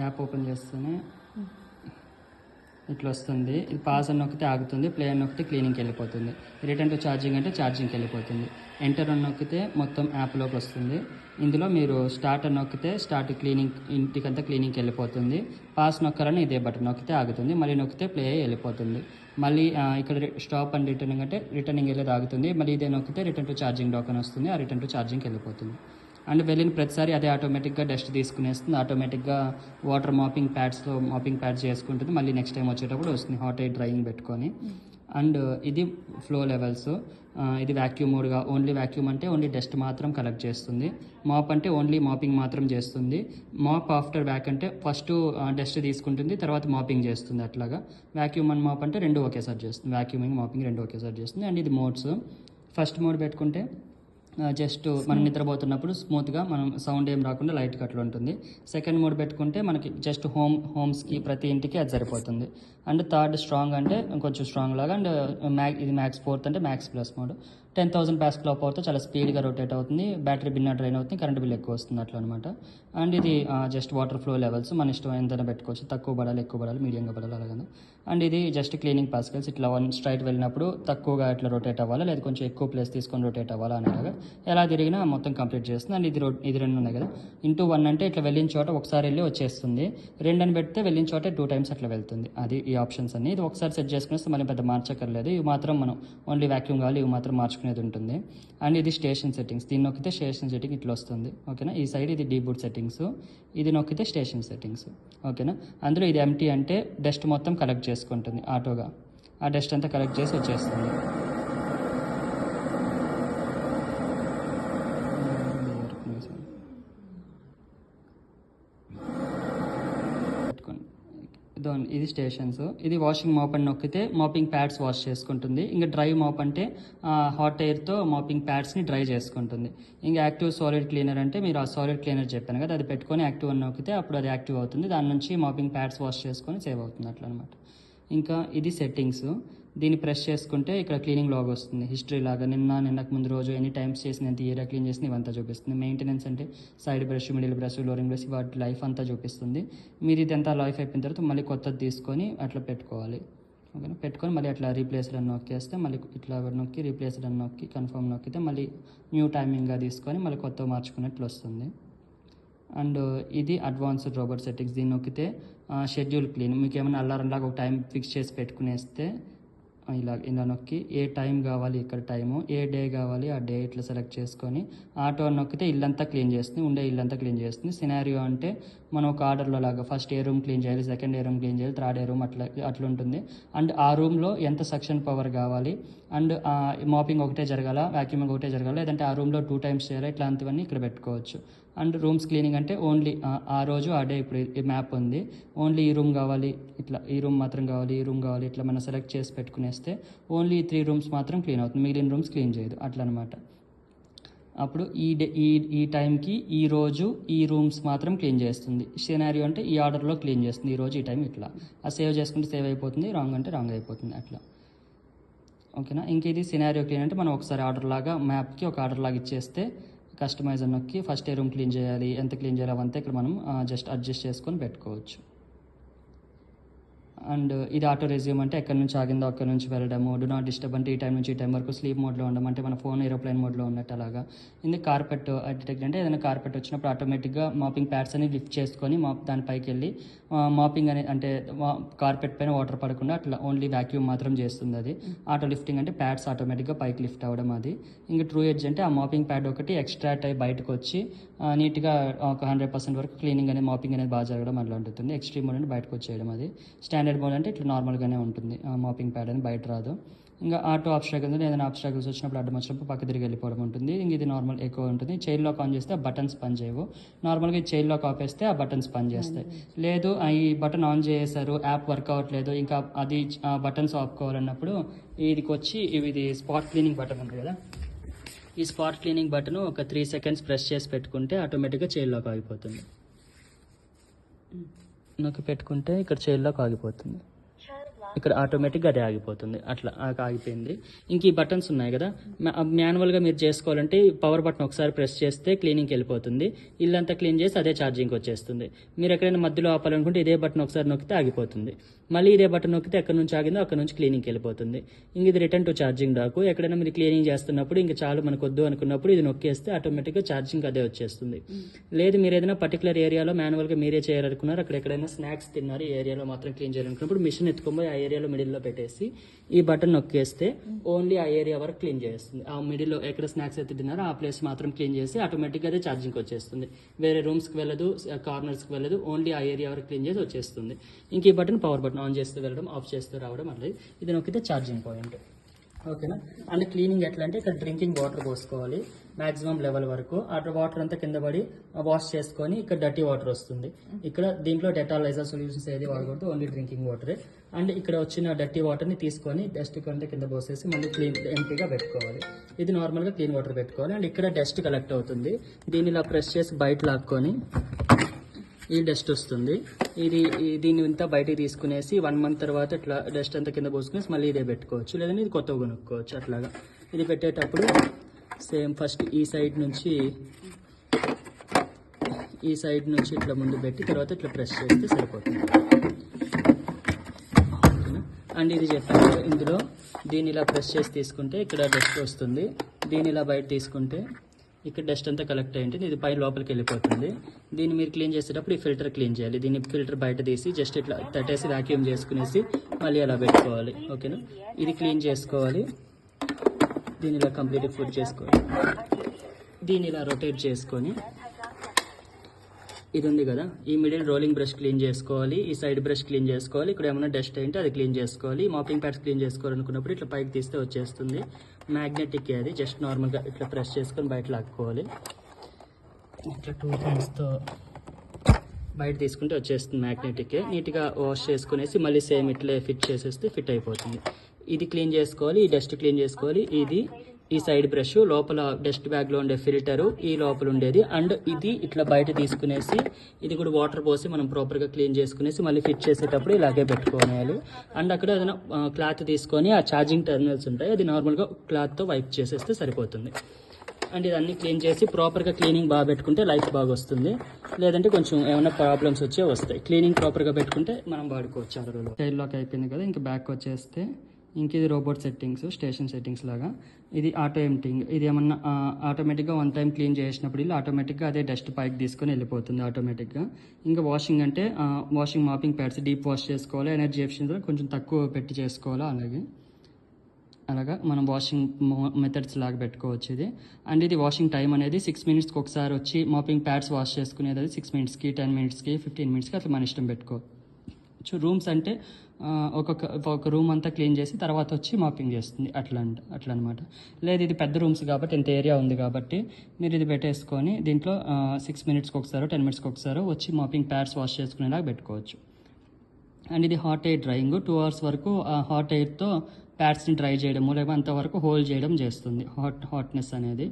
App open చేస్తేనే ఇట్లా వస్తుంది. ఇది పాస్ అని నొక్కితే ఆగుతుంది, ప్లే అని నొక్కితే క్లీనింగ్కి వెళ్ళిపోతుంది, రిటర్న్ టు ఛార్జింగ్ అంటే ఛార్జింగ్కి వెళ్ళిపోతుంది, ఎంటర్ అని నొక్కితే మొత్తం యాప్లోకి వస్తుంది. ఇందులో మీరు స్టార్ట్ అని నొక్కితే స్టార్ట్ క్లీనింగ్, ఇంటికంతా క్లీనింగ్కి వెళ్ళిపోతుంది. పాస్ నొక్కాలని ఇదే బటన్ నొక్కితే ఆగుతుంది, మళ్ళీ నొక్కితే ప్లే వెళ్ళిపోతుంది. మళ్ళీ ఇక్కడ స్టాప్ అండ్ రిటర్నింగ్ అంటే రిటర్నింగ్ వెళ్ళేది ఆగుతుంది, మళ్ళీ ఇదే నొక్కితే రిటర్న్ టు ఛార్జింగ్ డాక్ అని వస్తుంది, ఆ రిటర్న్ టు ఛార్జింగ్కి వెళ్ళిపోతుంది. అండ్ వెళ్ళిన ప్రతిసారి అదే ఆటోమేటిక్గా డస్ట్ తీసుకునేస్తుంది, ఆటోమేటిక్గా వాటర్ మాపింగ్ ప్యాడ్స్లో మాపింగ్ ప్యాడ్స్ చేసుకుంటుంది, మళ్ళీ నెక్స్ట్ టైం వచ్చేటప్పుడు వస్తుంది హాట్ ఎయిర్ డ్రైయింగ్ పెట్టుకొని. అండ్ ఇది ఫ్లో లెవెల్స్. ఇది వ్యాక్యూమ్ మోడ్గా, ఓన్లీ వ్యాక్యూమ్ అంటే ఓన్లీ డస్ట్ మాత్రం కలెక్ట్ చేస్తుంది, మాప్ అంటే ఓన్లీ మాపింగ్ మాత్రం చేస్తుంది, మాప్ ఆఫ్టర్ వ్యాక్ అంటే ఫస్ట్ డస్ట్ తీసుకుంటుంది తర్వాత మాపింగ్ చేస్తుంది. అట్లాగా వ్యాక్యూమ్ అండ్ మాప్ అంటే రెండు ఒకేసారి చేస్తుంది, వ్యాక్యూమింగ్ మాపింగ్ రెండు ఒకేసారి చేస్తుంది. అండ్ ఇది మోడ్స్. ఫస్ట్ మోడ్ పెట్టుకుంటే జస్ట్ మనం నిద్రపోతున్నప్పుడు స్మూత్గా మనం సౌండ్ ఏం రాకుండా లైట్ అట్లా ఉంటుంది. సెకండ్ మోడ్ పెట్టుకుంటే మనకి జస్ట్ హోమ్స్కి ప్రతి ఇంటికి అది సరిపోతుంది. అండ్ థర్డ్ స్ట్రాంగ్ అంటే కొంచెం స్ట్రాంగ్ లాగా. అండ్ ఇది మ్యాక్స్ ఫోర్త్ అంటే మ్యాక్స్ ప్లస్ మోడ్. 10,000 ప్యాస్కల్ పవర్తో చాలా స్పీడ్గా రొటేట్ అవుతుంది, బ్యాటరీ బిన్న డ్రైన్ అవుతుంది, కరెంట్ బిల్ ఎక్కువ వస్తుంది అట్లా అనమాట. అండ్ ఇది జస్ట్ వాటర్ ఫ్లో లెవెల్స్ మన ఇష్టం ఎంతైనా పెట్టుకోవచ్చు, తక్కువ పడాలి ఎక్కువ పడాలి మీడియంగా పడాలి అలాగే. అండ్ ఇది జస్ట్ క్లీనింగ్ పాస్కల్స్, ఇట్లా వన్ స్ట్రైట్ వెళ్ళినప్పుడు తక్కువగా ఇట్లా రొటేట్ అవ్వాలి, లేదా కొంచెం ఎక్కువ ప్లేస్ తీసుకొని రొటేట్ అవ్వాలి అనేలాగా ఎలా తిరిగినా మొత్తం కంప్లీట్ చేస్తుంది. అండ్ ఇది రెండు ఉన్నాయి కదా, ఇంటూ 1 అంటే ఇట్లా వెళ్ళిన చోట ఒకసారి వెళ్ళి వచ్చేస్తుంది, 2 అని పెడితే వెళ్ళిన చోట 2 టైమ్స్ అట్లా వెళ్తుంది. అది ఈ ఆప్షన్స్ అన్ని. ఇది ఒకసారి సెట్ చేసుకునేస్తే మళ్ళీ పెద్ద మార్చక్కర్లేదు, ఇవి మాత్రం మనం ఓన్లీ వ్యాక్యూమ్ కావాలి ఇవి మాత్రం మార్చుకునేది ఉంటుంది. అండ్ ఇది స్టేషన్ సెట్టింగ్స్, దీన్ని నొక్కితే స్టేషన్ సెట్టింగ్ ఇట్లా వస్తుంది, ఓకేనా. ఈ సైడ్ ఇది డీబూట్ సెట్టింగ్స్, ఇది నొక్కితే స్టేషన్ సెట్టింగ్స్, ఓకేనా. అందులో ఇది ఎంటీ అంటే డస్ట్ మొత్తం కలెక్ట్ చేసుకుంటుంది ఆటోగా, ఆ డస్ట్ అంతా కలెక్ట్ చేసి వచ్చేస్తుంది. ఇది స్టేషన్స్. ఇది వాషింగ్ మాప్ అని నొక్కితే మాపింగ్ ప్యాడ్స్ వాష్ చేసుకుంటుంది. ఇంకా డ్రై మాప్ అంటే హాట్ ఎయిర్తో మాపింగ్ ప్యాడ్స్ని డ్రై చేసుకుంటుంది. ఇంకా యాక్టివ్ సాలిడ్ క్లీనర్ అంటే మీరు ఆ సాలిడ్ క్లీనర్ చెప్పాను కదా, అది పెట్టుకొని యాక్టివ్ అని నొక్కితే అప్పుడు అది యాక్టివ్ అవుతుంది, దాని నుంచి మాపింగ్ ప్యాడ్స్ వాష్ చేసుకొని సేవ్ అవుతుంది అట్లా అనమాట. ఇంకా ఇది సెట్టింగ్స్, దీన్ని ప్రెస్ చేసుకుంటే ఇక్కడ క్లీనింగ్ లాగ్ వస్తుంది, హిస్టరీ లాగా నిన్నకు ముందు రోజు ఎన్ని టైమ్స్ చేసిన, ఎంత ఏరియా క్లీన్ చేసిన ఇవంతా చూపిస్తుంది. మెయింటెనెన్స్ అంటే side brush, middle brush, flooring brush, వాటి లైఫ్ అంతా చూపిస్తుంది. మీరు ఇదంతా లైఫ్ అయిపోయిన తర్వాత మళ్ళీ కొత్తది తీసుకొని అట్లా పెట్టుకోవాలి, ఓకేనా. పెట్టుకొని మళ్ళీ అట్లా రీప్లేస్డ్ అని నొక్కేస్తే మళ్ళీ ఇట్లా నొక్కి రీప్లేస్డ్ అని నొక్కి కన్ఫర్మ్ నొక్కితే మళ్ళీ న్యూ టైమింగ్గా తీసుకొని మళ్ళీ కొత్తగా మార్చుకున్నట్లు వస్తుంది. అండ్ ఇది అడ్వాన్స్డ్ రోబోట్ సెట్టింగ్స్, దీన్ని నొక్కితే షెడ్యూల్ క్లీన్, మీకు ఏమైనా అలారం లాగా ఒక టైం ఫిక్స్ చేసి పెట్టుకునేస్తే ఇలా నొక్కి ఏ టైం కావాలి, ఇక్కడ టైము, ఏ డే కావాలి ఆ డే ఇట్లా సెలెక్ట్ చేసుకొని ఆటో నొక్కితే ఇల్లంతా క్లీన్ చేస్తుంది, ఉండే ఇల్లంతా క్లీన్ చేస్తుంది. సినారియో అంటే మనం ఒక ఆర్డర్లో లాగా ఫస్ట్ ఏ రూమ్ క్లీన్ చేయాలి, సెకండ్ ఏ రూమ్ క్లీన్ చేయాలి, థర్డ్ ఏ రూమ్ అట్లా ఉంటుంది. అండ్ ఆ రూమ్లో ఎంత సక్షన్ పవర్ కావాలి, అండ్ మాపింగ్ ఒకటే జరగాల, వ్యాక్యూమింగ్ ఒకటే జరగాలి, లేదంటే ఆ రూమ్లో 2 టైమ్స్ చేయాలి, ఇట్లాంటివన్నీ ఇక్కడ పెట్టుకోవచ్చు. అండ్ రూమ్స్ క్లీనింగ్ అంటే ఓన్లీ ఆ రోజు ఆ డే, ఇప్పుడు ఈ మ్యాప్ ఉంది, ఓన్లీ ఈ రూమ్ కావాలి, ఇట్లా ఈ రూమ్ మాత్రం కావాలి, ఈ రూమ్ కావాలి, ఇట్లా మనం సెలెక్ట్ చేసి పెట్టుకునేస్తే ఓన్లీ 3 రూమ్స్ మాత్రం క్లీన్ అవుతుంది, మిగిలిన రూమ్స్ క్లీన్ చేయదు అట్లా అనమాట. అప్పుడు ఈ టైంకి ఈ రోజు ఈ రూమ్స్ మాత్రం క్లీన్ చేస్తుంది. సినారియో అంటే ఈ ఆర్డర్లో క్లీన్ చేస్తుంది, ఈ రోజు ఈ టైం ఇట్లా. ఆ సేవ్ చేసుకుంటే సేవ్ అయిపోతుంది, రాంగ్ అంటే రాంగ్ అయిపోతుంది అట్లా, ఓకేనా. ఇంక ఇది సినారియో క్లీన్ అంటే మనం ఒకసారి ఆర్డర్ లాగా మ్యాప్కి ఒక ఆర్డర్ లాగా ఇచ్చేస్తే కస్టమైజ్ అని నొక్కి ఫస్ట్ ఏ రూమ్ క్లీన్ చేయాలి, ఎంత క్లీన్ చేయాలి అవంతా ఇక్కడ మనం జస్ట్ అడ్జస్ట్ చేసుకొని పెట్టుకోవచ్చు. అండ్ ఇది ఆటో రెజ్యూమ్ అంటే ఎక్కడి నుంచి ఆగిందో అక్కడి నుంచి వెళ్ళడము, డు నాట్ డిస్టర్బ్ అంటే ఈ టైం నుంచి ఈ టైం వరకు స్లీప్ మోడ్లో ఉండడం, అంటే మన ఫోన్ ఏరోప్లేన్ మోడ్లో ఉన్నట్టు అలాగా. ఇది కార్పెట్ డిటెక్ట్ అంటే ఏదైనా కార్పెట్ వచ్చినప్పుడు ఆటోమేటిక్గా మాపింగ్ ప్యాడ్స్ అని లిఫ్ట్ చేసుకొని దానిపైకి వెళ్ళి మాపింగ్ అంటే కార్పెట్ పైన వాటర్ పడకుండా అట్లా ఓన్లీ వ్యాక్యూమ్ మాత్రం చేస్తుంది అది. ఆటో లిఫ్టింగ్ అంటే ప్యాడ్స్ ఆటోమేటిక్గా పైకి లిఫ్ట్ అవ్వడం అది. ఇంకా ట్రూ ఎడ్జ్ అంటే ఆ మాపింగ్ ప్యాడ్ ఒకటి ఎక్స్ట్రాక్ట్ అయ్యి బయటకు వచ్చి నీట్గా ఒక 100% వరకు క్లీనింగ్ అనేది మాపింగ్ అనేది బాగా జరగడం అట్లా ఉంటుంది. ఎక్స్ట్రీమ్ మోడ్ అంటే బయటకు వచ్చేయడం అది. స్టాండర్డ్ మోడ్ అంటే ఇట్లా నార్మల్గానే ఉంటుంది, మాపింగ్ ప్యాడ్ అని బయట రాదు. ఇంకా ఆటో ఆబ్స్ట్రాకిల్స్ ఏదైనా ఆబ్స్ట్రాకిల్స్ వచ్చినప్పుడు అడ్డం వచ్చినప్పుడు పక్క తిరిగి వెళ్ళిపోవడం ఉంటుంది. ఇంక ఇది నార్మల్ ఎక్కువ ఉంటుంది. చైల్డ్ లాక్ ఆన్ చేస్తే ఆ బటన్స్ పని చేయవు, నార్మల్గా ఈ చైల్డ్ లాక్ ఆపేస్తే ఆ బటన్స్ పని చేస్తాయి. లేదు ఈ బటన్ ఆన్ చేశారు, యాప్ వర్క్ అవ్వట్లేదు, ఇంకా అది బటన్స్ ఆపుకోవాలన్నప్పుడు ఇదికి వచ్చి ఇది స్పాట్ క్లీనింగ్ బటన్ ఉంది కదా, ఈ స్పాట్ క్లీనింగ్ బటన్ ఒక 3 సెకండ్స్ ప్రెస్ చేసి పెట్టుకుంటే ఆటోమేటిక్గా చైల్డ్ లాక్ ఆగిపోతుంది. నాకు పెట్టుకుంటే ఇక్కడ చైల్డ్ లాక్ ఆగిపోతుంది. ఇక్కడ ఆటోమేటిక్గా అదే ఆగిపోతుంది. అట్లా ఆగిపోయింది. ఇంక ఈ బటన్స్ ఉన్నాయి కదా, మాన్యువల్గా మీరు చేసుకోవాలంటే పవర్ బటన్ ఒకసారి ప్రెస్ చేస్తే క్లీనింగ్కి వెళ్ళిపోతుంది. ఇల్లంతా క్లీన్ చేసి అదే ఛార్జింగ్కి వచ్చేస్తుంది. మీరు ఎక్కడైనా మధ్యలో ఆపాలనుకుంటే ఇదే బటన్ ఒకసారి నొక్కితే ఆగిపోతుంది. మళ్ళీ ఇదే బటన్ నొక్కితే ఎక్కడి నుంచి ఆగిందో అక్కడ నుంచి క్లీనింగ్కి వెళ్ళిపోతుంది. ఇంక ఇది రిటర్న్ టు ఛార్జింగ్ డాకు. ఎక్కడైనా మీరు క్లీనింగ్ చేస్తున్నప్పుడు ఇంకా చాలు మనకు వద్దు అనుకున్నప్పుడు ఇది నొక్కేస్తే ఆటోమేటిక్గా ఛార్జింగ్ అదే వచ్చేస్తుంది. లేదు మీరు ఏదైనా పర్టికులర్ ఏరియాలో మాన్యువల్గా మీరే చేయాలనుకున్నారు, అక్కడ ఎక్కడైనా స్నాక్స్ తిన్నారు, ఈ ఏరియాలో మాత్రం క్లీన్ చేయాలనుకున్నప్పుడు మిషన్ ఎత్తుకొని ఆ ఏరియాలో మిడిల్లో పెట్టేసి ఈ బటన్ నొక్కేస్తే ఓన్లీ ఆ ఏరియా వరకు క్లీన్ చేస్తుంది. ఆ మిడిల్లో ఎక్కడ స్నాక్స్ అయితే తిన్నారో ఆ ప్లేస్ మాత్రం క్లీన్ చేసి ఆటోమేటిక్గా అదే ఛార్జింగ్కి వచ్చేస్తుంది. వేరే రూమ్స్కి వెళ్ళదు, కార్నర్స్కి వెళ్ళదు, ఓన్లీ ఆ ఏరియా వరకు క్లీన్ చేసి వచ్చేస్తుంది. ఇంక ఈ బటన్ పవర్ బటన్ ఆన్ చేస్తూ వెళ్ళడం, ఆఫ్ చేస్తూ రావడం అన్నది. ఇది నొక్కితే ఛార్జింగ్ పాయింట్. ఓకేనా. అండ్ క్లీనింగ్ ఎట్లా అంటే ఇక్కడ డ్రింకింగ్ వాటర్ పోసుకోవాలి మాక్సిమం లెవెల్ వరకు. ఆ వాటర్ అంతా కింద పడి వాష్ చేసుకొని ఇక్కడ డర్టీ వాటర్ వస్తుంది. ఇక్కడ దీంట్లో డెటాల్ లైజర్ సొల్యూషన్స్ ఏది వాడకూడదు, ఓన్లీ డ్రింకింగ్ వాటరే. అండ్ ఇక్కడ వచ్చిన డర్టీ వాటర్ని తీసుకొని డస్ట్ కంటే కింద పోసేసి మళ్ళీ క్లీన్ ఎంటీగా పెట్టుకోవాలి. ఇది నార్మల్గా క్లీన్ వాటర్ పెట్టుకోవాలి. అండ్ ఇక్కడ డస్ట్ కలెక్ట్ అవుతుంది. దీన్ని ఇలా ప్రెస్ చేసి బయట లాక్కొని ఈ డస్ట్ వస్తుంది. దీన్ని ఇంత బయటికి తీసుకునేసి 1 month తర్వాత ఇట్లా డస్ట్ అంతా కింద పోసుకునేసి మళ్ళీ ఇదే పెట్టుకోవచ్చు, లేదంటే ఇది కొత్తగా కొనుక్కోవచ్చు. అట్లాగా ఇది పెట్టేటప్పుడు సేమ్ ఫస్ట్ ఈ సైడ్ నుంచి ఇట్లా ముందు పెట్టి తర్వాత ఇట్లా ప్రెస్ చేస్తే సరిపోతుంది. అండ్ ఇది చెప్పాను ఇందులో దీన్ని ఇలా ప్రెస్ చేసి తీసుకుంటే ఇక్కడ డస్ట్ వస్తుంది. దీన్ని ఇలా బయట తీసుకుంటే ఇక్కడ డస్ట్ అంతా కలెక్ట్ అయ్యింది, ఇది పై లోపలికి వెళ్ళిపోతుంది. దీన్ని మీరు క్లీన్ చేసేటప్పుడు ఈ ఫిల్టర్ క్లీన్ చేయాలి. దీన్ని ఫిల్టర్ బయట తీసి జస్ట్ ఇట్లా తట్టేసి వాక్యూమ్ చేసుకునేసి మళ్ళీ అలా పెట్టుకోవాలి. ఓకేనా. ఇది క్లీన్ చేసుకోవాలి. దీన్ని ఇలా కంప్లీట్గా ఫుడ్ చేసుకోవాలి. దీన్ని ఇలా రొటేట్ చేసుకొని ఇది ఉంది కదా, ఈ మిడిల్ రోలింగ్ బ్రష్ క్లీన్ చేసుకోవాలి, ఈ సైడ్ బ్రష్ క్లీన్ చేసుకోవాలి. ఇక్కడ ఏమైనా డస్ట్ అయింటే అది క్లీన్ చేసుకోవాలి. మాపింగ్ ప్యాడ్స్ క్లీన్ చేసుకోవాలనుకున్నప్పుడు ఇట్లా పైకి తీస్తే వచ్చేస్తుంది. మ్యాగ్నెటిక్ అది జస్ట్ నార్మల్గా ఇట్లా ప్రెస్ చేసుకొని బయట లాక్కోవాలి. ఇట్లా 2 thumbsతో బయట తీసుకుంటే వచ్చేస్తుంది మ్యాగ్నెటిక్. నీట్గా వాష్ చేసుకునేసి మళ్ళీ సేమ్ ఇట్లే ఫిట్ చేసేస్తే ఫిట్ అయిపోతుంది. ఇది క్లీన్ చేసుకోవాలి, ఈ డస్ట్ క్లీన్ చేసుకోవాలి. ఇది ఈ సైడ్ బ్రష్, లోపల డస్ట్ బ్యాగ్లో ఉండే ఫిల్టరు ఈ లోపల ఉండేది. అండ్ ఇది ఇట్లా బయట తీసుకునేసి ఇది కూడా వాటర్ పోసి మనం ప్రాపర్గా క్లీన్ చేసుకునేసి మళ్ళీ ఫిట్ చేసేటప్పుడు ఇలాగే పెట్టుకోవాలి. అండ్ అక్కడ ఏదైనా క్లాత్ తీసుకొని ఆ ఛార్జింగ్ టెర్మినల్స్ ఉంటాయి, అది నార్మల్గా క్లాత్తో వైప్ చేసేస్తే సరిపోతుంది. అండ్ ఇదన్నీ క్లీన్ చేసి ప్రాపర్గా క్లీనింగ్ బాగా పెట్టుకుంటే లైఫ్ బాగా వస్తుంది. లేదంటే కొంచెం ఏమైనా ప్రాబ్లమ్స్ వస్తాయి. క్లీనింగ్ ప్రాపర్గా పెట్టుకుంటే మనం వాడుకోవచ్చు. ఆ రోజులో టైల్లోకి అయిపోయింది కదా, ఇంకా బ్యాక్ వచ్చేస్తే ఇంక ఇది రోబోట్ సెట్టింగ్స్, స్టేషన్ సెట్టింగ్స్ లాగా. ఇది ఆటో ఎంప్టింగ్. ఇది ఏమన్నా ఆటోమేటిక్గా 1 time క్లీన్ చేసినప్పుడు ఇలా ఆటోమేటిక్గా అదే డస్ట్ పైకి తీసుకొని వెళ్ళిపోతుంది ఆటోమేటిక్గా. ఇంకా వాషింగ్ అంటే washing mopping pads deep wash చేసుకోవాలి, ఎనర్జీ ఎఫిషియన్సీ కొంచెం తక్కువ పెట్టి చేసుకోవాలి. అలాగా మనం వాషింగ్ మెథడ్స్ లాగా పెట్టుకోవచ్చు ఇది. అండ్ ఇది వాషింగ్ టైం అనేది 6 minutesకి ఒకసారి వచ్చి మాపింగ్ ప్యాడ్స్ వాష్ చేసుకునేది అది 6 minutesకి, 10 minutesకి, 15 minutesకి అట్లా మన ఇష్టం పెట్టుకోవచ్చు. రూమ్స్ అంటే ఒక రూమ్ అంతా క్లీన్ చేసి తర్వాత వచ్చి మాపింగ్ చేస్తుంది అట్లా అనమాట. లేదు ఇది పెద్ద రూమ్స్ కాబట్టి ఇంత ఏరియా ఉంది కాబట్టి మీరు ఇది పెట్టేసుకొని దీంట్లో 6 minutesకి ఒకసారి 10 minutesకి ఒకసారి వచ్చి మాపింగ్ ప్యాడ్స్ వాష్ చేసుకునేలాగా పెట్టుకోవచ్చు. అండ్ ఇది హాట్ ఎయిర్ డ్రైయింగ్. 2 hours వరకు హాట్ ఎయిర్తో ప్యాడ్స్ని డ్రై చేయడము లేకపోతే అంతవరకు హోల్డ్ చేయడం చేస్తుంది హాట్నెస్ అనేది.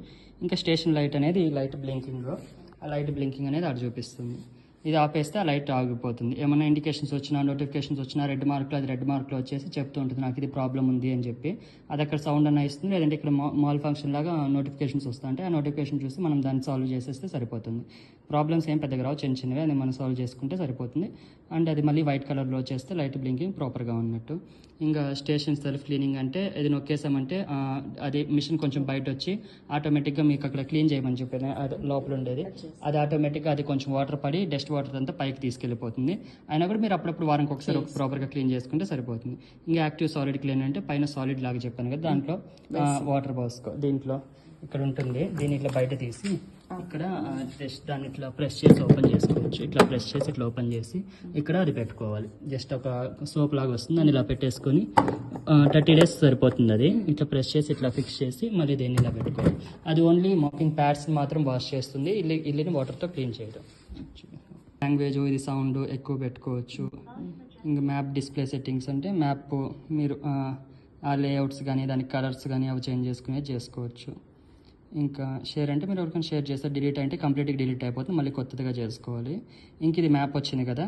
ఇంకా స్టేషన్ లైట్ అనేది ఈ లైట్ బ్లింకింగ్లో ఆ లైట్ బ్లింకింగ్ అనేది అది చూపిస్తుంది. ఇది ఆపేస్తే ఆ లైట్ ఆగిపోతుంది. ఏమైనా ఇండికేషన్స్ వచ్చినా నోటిఫికేషన్స్ వచ్చినా రెడ్ మార్క్లో వచ్చేసి చెప్తూ ఉంటుంది నాకు ఇది ప్రాబ్లం ఉంది అని చెప్పి. అది అక్కడ సౌండ్ అన్న ఇస్తుంది, లేదంటే ఇక్కడ మాల్ ఫంక్షన్ లాగా నోటిఫికేషన్స్ వస్తుంటే ఆ నోటిఫికేషన్ చూసి మనం దాన్ని సాల్వ్ చేసేస్తే సరిపోతుంది. ప్రాబ్లమ్స్ ఏం పెద్దగా రావు, చిన్నవి అది మనం సాల్వ్ చేసుకుంటే సరిపోతుంది. అండ్ అది మళ్ళీ వైట్ కలర్లో వచ్చేస్తే లైట్ బ్లింకింగ్ ప్రాపర్గా ఉన్నట్టు. ఇంకా స్టేషన్ సెల్ఫ్ క్లీనింగ్ అంటే ఇది నొక్కేసామంటే అది మిషన్ కొంచెం బయట వచ్చి ఆటోమేటిక్గా మీకు అక్కడ క్లీన్ చేయమని చెప్పాను లోపల ఉండేది, అది ఆటోమేటిక్గా అది కొంచెం వాటర్ పడి డస్ట్ వాటర్ అంతా పైకి తీసుకెళ్ళిపోతుంది. అయినా కూడా మీరు అప్పుడప్పుడు వారానికి ఒకసారి ప్రాపర్గా క్లీన్ చేసుకుంటే సరిపోతుంది. ఇంకా యాక్టివ్ సాలిడ్ క్లీన్ అంటే పైన సాలిడ్ లాగా చెప్పాను కదా, దాంట్లో వాటర్ పోసుకో. దీంట్లో ఇక్కడ ఉంటుంది, దీన్ని ఇట్లా బయట తీసి ఇక్కడ జస్ట్ దాన్ని ఇట్లా ప్రెస్ చేసి ఓపెన్ చేసుకోవచ్చు. ఇట్లా ప్రెస్ చేసి ఇట్లా ఓపెన్ చేసి ఇక్కడ అది పెట్టుకోవాలి. జస్ట్ ఒక సోప్ లాగా వస్తుంది, దాన్ని ఇలా పెట్టేసుకొని 30 days సరిపోతుంది. అది ఇట్లా ప్రెస్ చేసి ఇట్లా ఫిక్స్ చేసి మళ్ళీ దీన్ని ఇలా పెట్టుకోవాలి. అది ఓన్లీ మాపింగ్ ప్యాడ్స్ని మాత్రం వాష్ చేస్తుంది, ఇల్లుని వాటర్తో క్లీన్ చేయడం. లాంగ్వేజ్ ఇది సౌండ్ ఎక్కువ పెట్టుకోవచ్చు. ఇంకా మ్యాప్ డిస్ప్లే సెట్టింగ్స్ అంటే మ్యాప్ మీరు ఆ లేఅవుట్స్ కానీ దానికి కలర్స్ కానీ అవి చేంజ్ చేసుకోవచ్చు. ఇంకా షేర్ అంటే మీరు ఎవరికైనా షేర్ చేస్తారు, డిలీట్ అంటే కంప్లీట్గా డిలీట్ అయిపోతుంది, మళ్ళీ కొత్తగా చేసుకోవాలి. ఇంక ఇది మ్యాప్ వచ్చింది కదా,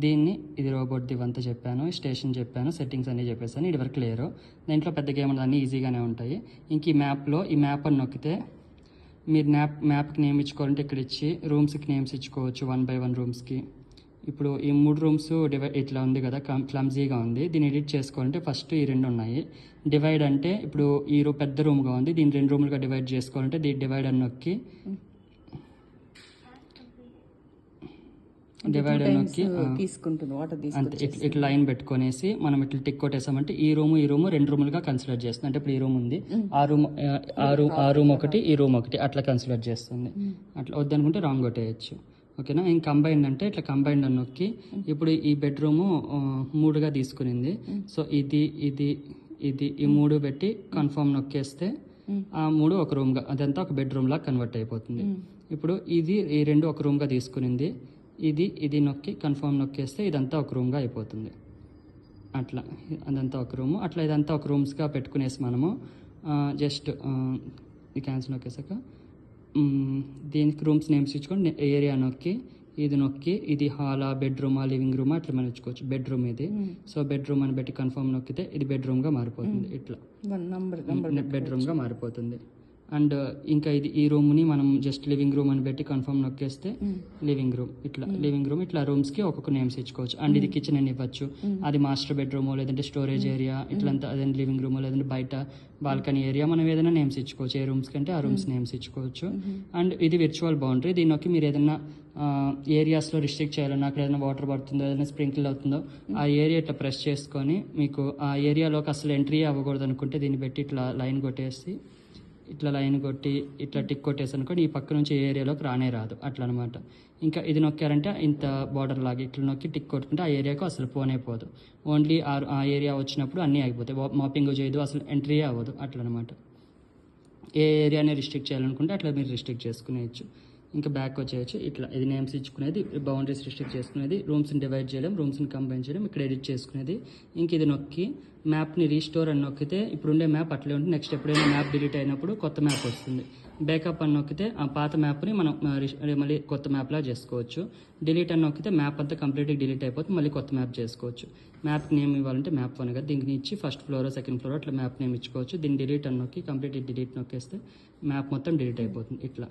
దీన్ని ఇది రోబోట్ ఇవంతా చెప్పాను, స్టేషన్ చెప్పాను, సెట్టింగ్స్ అన్నీ చెప్పేసాను. ఇది వరకు క్లియర్. దీంట్లో పెద్దగా ఏమన్నా అన్నీ ఈజీగానే ఉంటాయి. ఇంక ఈ మ్యాప్లో ఈ మ్యాప్ అని నొక్కితే మీరు మ్యాప్కి నేమ్ ఇచ్చుకోవాలంటే ఇక్కడ ఇచ్చి రూమ్స్కి నేమ్స్ ఇచ్చుకోవచ్చు 1 by 1 రూమ్స్కి. ఇప్పుడు ఈ 3 రూమ్స్ ఇట్లా ఉంది కదా, క్లమ్జీగా ఉంది. దీన్ని ఎడిట్ చేసుకోవాలంటే ఫస్ట్ ఈ 2 ఉన్నాయి. డివైడ్ అంటే ఇప్పుడు ఈ పెద్ద రూమ్గా ఉంది, దీన్ని 2 రూములుగా డివైడ్ చేసుకోవాలంటే దీన్ని డివైడ్ అని నొక్కి తీసుకుంటుంది వాటర్ అంతే. ఇట్లా లైన్ పెట్టుకునేసి మనం ఇట్లా టిక్ కొట్టేసామంటే ఈ రూమ్ 2 రూములుగా కన్సిడర్ చేస్తుంది. అంటే ఇప్పుడు ఈ రూమ్ ఉంది, ఆ రూమ్ ఒకటి, ఈ రూమ్ ఒకటి అట్లా కన్సిడర్ చేస్తుంది. అట్లా వద్దనుకుంటే రాంగ్ కొట్టేయచ్చు. ఓకేనా. ఇంక కంబైన్డ్ అంటే ఇట్లా కంబైన్డ్ అని నొక్కి ఇప్పుడు ఈ బెడ్రూము 3గా తీసుకునింది. సో ఇది ఇది ఇది ఈ 3 పెట్టి కన్ఫర్మ్ నొక్కేస్తే ఆ 3 ఒక రూమ్గా, అదంతా ఒక బెడ్రూమ్ లాగా కన్వర్ట్ అయిపోతుంది. ఇప్పుడు ఇది ఈ 2 ఒక రూమ్గా తీసుకునింది, ఇది నొక్కి కన్ఫర్మ్ నొక్కేస్తే ఇదంతా ఒక రూమ్గా అయిపోతుంది. అట్లా అదంతా ఒక రూము. అట్లా ఇదంతా ఒక రూమ్స్గా పెట్టుకునేసి మనము జస్ట్ ఈ క్యాన్సిల్ నొక్కేసాక దీనికి రూమ్స్ నేమ్స్ ఇచ్చుకొని ఏరియా నొక్కి ఇది నొక్కి ఇది హాలా, బెడ్రూమా, లివింగ్ రూమా అట్లా మనం ఇచ్చుకోవచ్చు. బెడ్రూమ్ ఇది. సో బెడ్రూమ్ అని పెట్టి కన్ఫర్మ్ నొక్కితే ఇది బెడ్రూమ్గా మారిపోతుంది. ఇట్లా బెడ్రూమ్గా మారిపోతుంది. అండ్ ఇంకా ఈ రూమ్ని మనం జస్ట్ లివింగ్ రూమ్ అని పెట్టి కన్ఫర్మ్ నొక్కేస్తే లివింగ్ రూమ్. ఇట్లా రూమ్స్కి ఒక్కొక్క నేమ్స్ ఇచ్చుకోవచ్చు. అండ్ ఇది కిచెన్ అని ఇవ్వచ్చు, అది మాస్టర్ బెడ్రూమో లేదంటే స్టోరేజ్ ఏరియా ఇట్లంతా, అదే లివింగ్ రూమో లేదంటే బయట బాల్కనీ ఏరియా, మనం ఏదైనా నేమ్స్ ఇచ్చుకోవచ్చు. ఏ రూమ్స్ కంటే ఆ రూమ్స్ నేమ్స్ ఇచ్చుకోవచ్చు. అండ్ ఇది విర్చువల్ బౌండరీ. దీని నొక్కి మీరు ఏదైనా ఏరియాస్లో రిస్ట్రిక్ట్ చేయాలన్నా, అక్కడ ఏదైనా వాటర్ పడుతుందో ఏదైనా స్ప్రింకిల్ అవుతుందో ఆ ఏరియా ఇట్లా ప్రెస్ చేసుకొని మీకు ఆ ఏరియాలోకి అసలు ఎంట్రీ అవ్వకూడదు అనుకుంటే దీన్ని పెట్టి ఇట్లా లైన్ కొట్టేసి ఇట్లా లైన్ కొట్టి ఇట్లా టిక్ కొట్టేసి అనుకోండి ఈ పక్క నుంచి ఏ ఏరియాలోకి రాదు అట్లా అనమాట. ఇంకా ఇది నొక్కారంటే ఇంత బార్డర్ లాగా ఇట్లా నొక్కి టిక్ కొట్టుకుంటే ఆ ఏరియాకు అసలు పోనే పోదు. ఓన్లీ ఆ ఏరియా వచ్చినప్పుడు అన్నీ ఆగిపోతాయి, మాపింగ్ చేయదు, అసలు ఎంట్రీ అవ్వదు అట్లా అనమాట. ఏ ఏరియాని రిస్ట్రిక్ట్ చేయాలనుకుంటే అట్లా మీరు రిస్ట్రిక్ట్ చేసుకునేయచ్చు. ఇంకా బ్యాక్ వచ్చేయచ్చు. ఇట్లా ఇది నేమ్స్ ఇచ్చుకునేది, బౌండరీస్ రిస్ట్రిక్ట్ చేసుకునేది, రూమ్స్ని డివైడ్ చేయడం, రూమ్స్ని కంబైన్ చేయడం, ఇక్కడ ఎడిట్ చేసుకునేది. ఇంక ఇది నొక్కి మ్యాప్ని రీస్టోర్ అని నొక్కితే ఇప్పుడుండే మ్యాప్ అట్లే ఉంటుంది. నెక్స్ట్ ఎప్పుడైనా మ్యాప్ డిలీట్ అయినప్పుడు కొత్త మ్యాప్ వస్తుంది. బ్యాకప్ అని నొక్కితే ఆ పాత మ్యాప్ని మనం మళ్ళీ కొత్త మ్యాప్లా చేసుకోవచ్చు. డిలీట్ అని నొక్కితే మ్యాప్ అంతా కంప్లీట్గా డిలీట్ అయిపోతుంది, మళ్ళీ కొత్త మ్యాప్ చేసుకోవచ్చు. మ్యాప్ నేమ్ ఇవ్వాలంటే మ్యాప్ 1 కదా, దీనికి ఇచ్చి ఫస్ట్ ఫ్లోర్ సెకండ్ ఫ్లోర్ అట్లా మ్యాప్ నేమ్ ఇచ్చుకోవచ్చు. దీన్ని డిలీట్ అని నొక్కి కంప్లీట్ డిలీట్ నొక్కేస్తే మ్యాప్ మొత్తం డిలీట్ అయిపోతుంది. ఇట్లా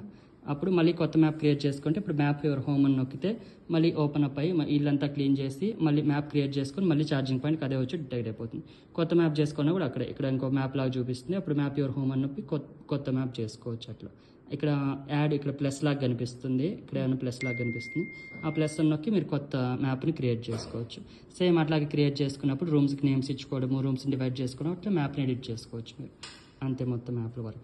అప్పుడు మళ్ళీ కొత్త మ్యాప్ క్రియేట్ చేసుకుంటే ఇప్పుడు మ్యాప్ యువర్ హోమ్ అని నొక్కితే మళ్ళీ ఓపెన్ అప్ అయ్యి ఇల్లంతా క్లీన్ చేసి మళ్ళీ మ్యాప్ క్రియేట్ చేసుకొని మళ్ళీ ఛార్జింగ్ పాయింట్కి అదే వచ్చి డిటెక్ట్ అయిపోతుంది. కొత్త మ్యాప్ చేసుకున్నా కూడా ఇక్కడ ఇంకో మ్యాప్ లాగా చూపిస్తుంది. అప్పుడు మ్యాప్ యువర్ హోమ్ అని నొప్పి కొత్త మ్యాప్ చేసుకోవచ్చు. అట్లా ఇక్కడ యాడ్ ఇక్కడ ప్లస్ లాగా కనిపిస్తుంది, ఇక్కడ ఏమైనా ప్లస్ లాగా కనిపిస్తుంది. ఆ ప్లస్ అని నొక్కి మీరు కొత్త మ్యాప్ని క్రియేట్ చేసుకోవచ్చు. సేమ్ అట్లాగే క్రియేట్ చేసుకున్నప్పుడు రూమ్స్కి నేమ్స్ ఇచ్చుకోవడము, రూమ్స్ని డివైడ్ చేసుకోవడం, అట్లా మ్యాప్ని ఎడిట్ చేసుకోవచ్చు మీరు. అంతే మొత్తం మ్యాప్ల వరకు.